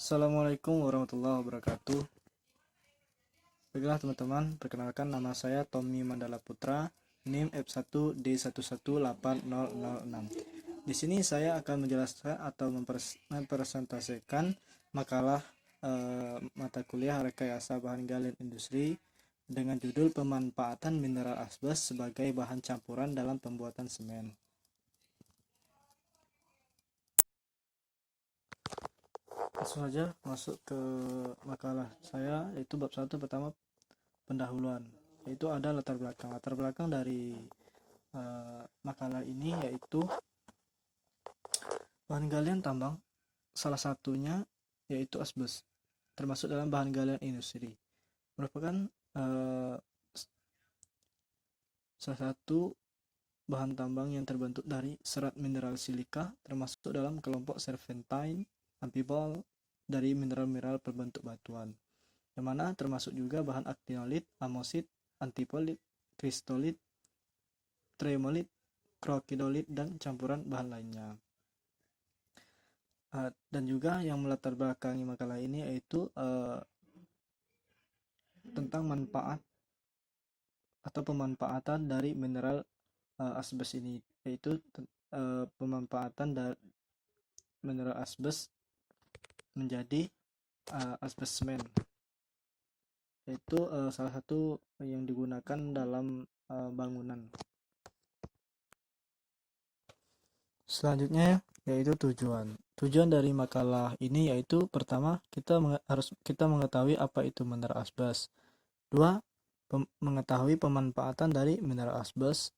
Assalamualaikum warahmatullahi wabarakatuh. Baiklah teman-teman, perkenalkan nama saya Tommy Mandala Putra, NIM F1D1180006. Di sini saya akan menjelaskan atau mempresentasikan makalah mata kuliah Rekayasa Bahan Galian Industri dengan judul Pemanfaatan Mineral Asbes sebagai Bahan Campuran dalam Pembuatan Semen. Langsung saja masuk ke makalah saya, yaitu bab 1 pertama, pendahuluan, yaitu ada latar belakang dari makalah ini, yaitu bahan galian tambang, salah satunya yaitu asbes, termasuk dalam bahan galian industri, merupakan salah satu bahan tambang yang terbentuk dari serat mineral silika, termasuk dalam kelompok serpentine, amphibole dari mineral-mineral berbentuk batuan, yang mana termasuk juga bahan actinolit, amosit, antipolit, kristolit, tremolit, krokidolit, dan campuran bahan lainnya. Dan juga yang melatar belakangi makalah ini yaitu tentang manfaat atau pemanfaatan dari mineral asbes ini, yaitu pemanfaatan dari mineral asbes menjadi asbes semen, yaitu salah satu yang digunakan dalam bangunan. Selanjutnya yaitu tujuan. Tujuan dari makalah ini yaitu pertama, kita mengetahui apa itu mineral asbes. Dua, mengetahui pemanfaatan dari mineral asbes.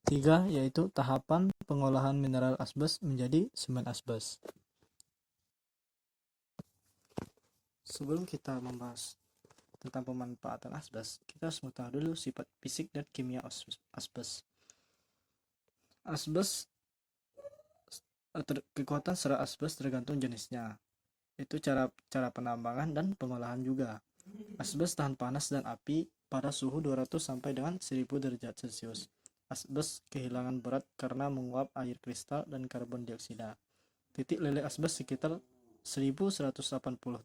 Tiga, yaitu tahapan pengolahan mineral asbes menjadi semen asbes. Sebelum kita membahas tentang pemanfaatan asbes, kita harus mengetahui dulu sifat fisik dan kimia asbes. Asbes, kekuatan serat asbes tergantung jenisnya, itu cara penambangan dan pengolahan juga. Asbes tahan panas dan api pada suhu 200 sampai dengan 1000 derajat Celcius. Asbes kehilangan berat karena menguap air kristal dan karbon dioksida. Titik leleh asbes sekitar 1180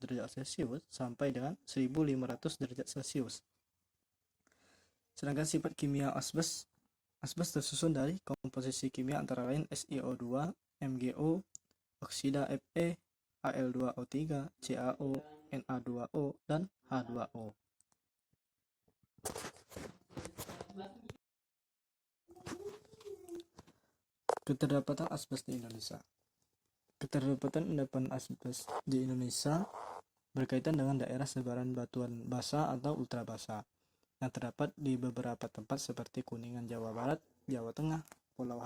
derajat Celcius sampai dengan 1500 derajat Celcius. Sedangkan sifat kimia asbes tersusun dari komposisi kimia antara lain SiO2, MgO, oksida Fe, Al2O3, CaO, Na2O, dan H2O. Keterdapatan asbes di Indonesia. Keterlibatan asbes di Indonesia berkaitan dengan daerah sebaran batuan basa atau ultra basa yang terdapat di beberapa tempat seperti Kuningan Jawa Barat, Jawa Tengah, Pulau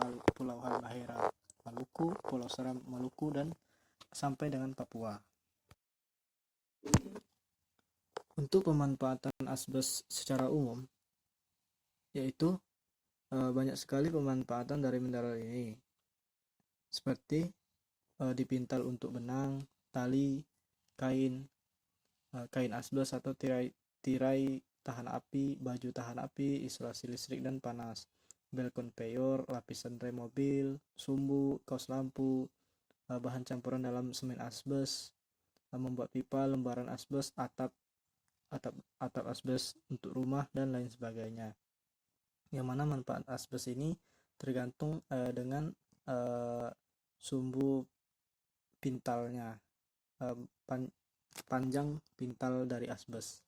Halmahera Maluku, Pulau Seram Maluku, dan sampai dengan Papua. Untuk pemanfaatan asbes secara umum, yaitu banyak sekali pemanfaatan dari mineral ini, seperti dipintal untuk benang, tali, kain asbes atau tirai tahan api, baju tahan api, isolasi listrik dan panas, bel konveyor, lapisan rem mobil, sumbu, kaos lampu, bahan campuran dalam semen asbes, membuat pipa, lembaran asbes, atap asbes untuk rumah, dan lain sebagainya. Yang mana manfaat asbes ini tergantung dengan sumbu pintalnya, panjang pintal dari asbes.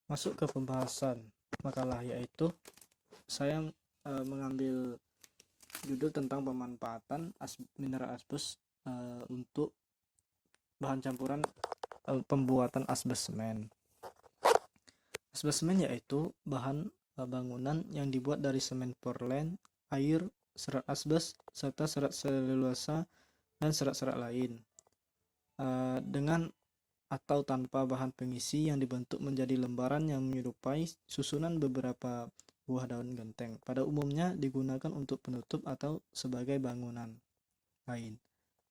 Masuk ke pembahasan makalah, yaitu saya mengambil judul tentang pemanfaatan mineral asbes untuk bahan campuran pembuatan asbes semen. Asbes semen yaitu bahan bangunan yang dibuat dari semen portland, air, serat asbes, serta serat selulosa dan serat-serat lain, dengan atau tanpa bahan pengisi yang dibentuk menjadi lembaran yang menyerupai susunan beberapa buah daun genteng. Pada umumnya digunakan untuk penutup atau sebagai bangunan lain.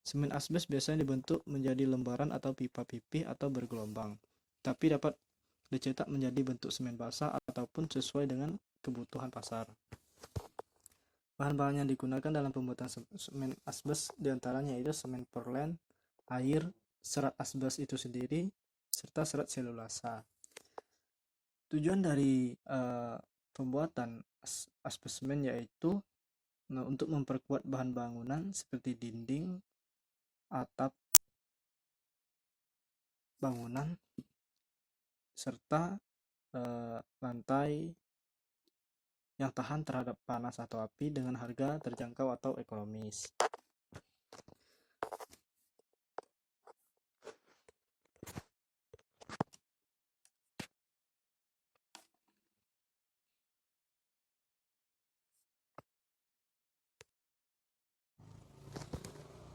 Semen asbes biasanya dibentuk menjadi lembaran atau pipa pipih atau bergelombang, tapi dapat dicetak menjadi bentuk semen basah ataupun sesuai dengan kebutuhan pasar. Bahan-bahan yang digunakan dalam pembuatan semen asbes diantaranya yaitu semen Portland, air, serat asbes itu sendiri, serta serat selulasa. Tujuan dari pembuatan asbes semen yaitu untuk memperkuat bahan bangunan seperti dinding, atap bangunan, serta lantai yang tahan terhadap panas atau api dengan harga terjangkau atau ekonomis.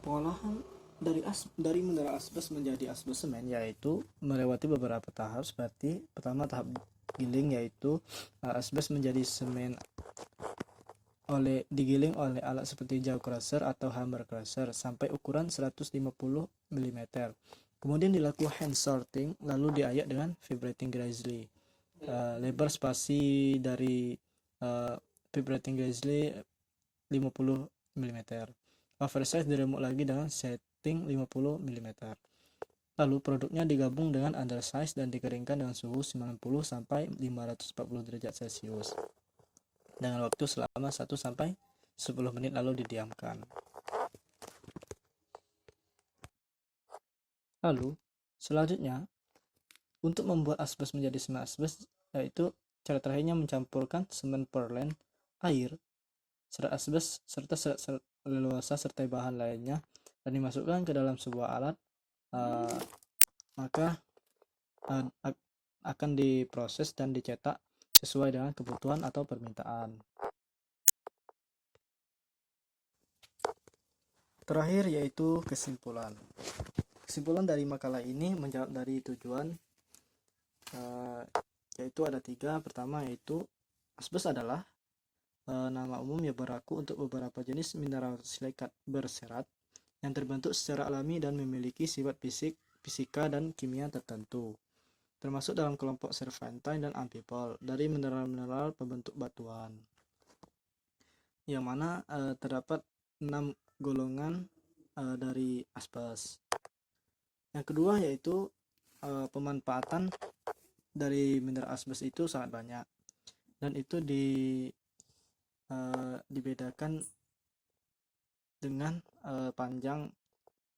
Pengolahan dari mineral asbes menjadi asbes semen yaitu melewati beberapa tahap, seperti pertama tahap giling, yaitu asbes menjadi semen digiling oleh alat seperti jaw crusher atau hammer crusher sampai ukuran 150 mm. Kemudian dilakukan hand sorting, lalu diayak dengan vibrating grizzly. Lebar spasi dari vibrating grizzly 50 mm. Oversize diremuk lagi dengan setting 50 mm. Lalu produknya digabung dengan undersize dan dikeringkan dengan suhu 90 sampai 540 derajat Celcius dengan waktu selama 1 sampai 10 menit lalu didiamkan. Lalu selanjutnya untuk membuat asbes menjadi semen asbes, yaitu cara terakhirnya mencampurkan semen Portland, air, serat asbes serta serat selulasa serta bahan lainnya dan dimasukkan ke dalam sebuah alat, maka akan diproses dan dicetak sesuai dengan kebutuhan atau permintaan. Terakhir yaitu kesimpulan. Kesimpulan dari makalah ini menjawab dari tujuan, yaitu ada 3. Pertama yaitu asbes adalah nama umum yang berlaku untuk beberapa jenis mineral silikat berserat yang terbentuk secara alami dan memiliki sifat fisika dan kimia tertentu, termasuk dalam kelompok serpentine dan amphibole dari mineral-mineral pembentuk batuan, yang mana terdapat 6 golongan dari asbes. Yang kedua yaitu pemanfaatan dari mineral asbes itu sangat banyak, dan itu dibedakan dengan panjang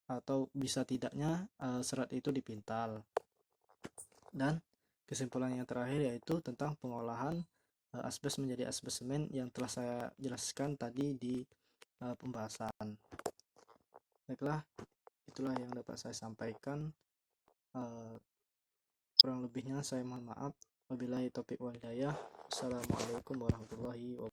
atau bisa tidaknya serat itu dipintal. Dan kesimpulan yang terakhir yaitu tentang pengolahan asbes menjadi asbes semen yang telah saya jelaskan tadi di pembahasan. Baiklah, itulah yang dapat saya sampaikan. Kurang lebihnya saya mohon maaf. Wabillahi taufiq wal hidayah. Assalamualaikum warahmatullahi wabarakatuh.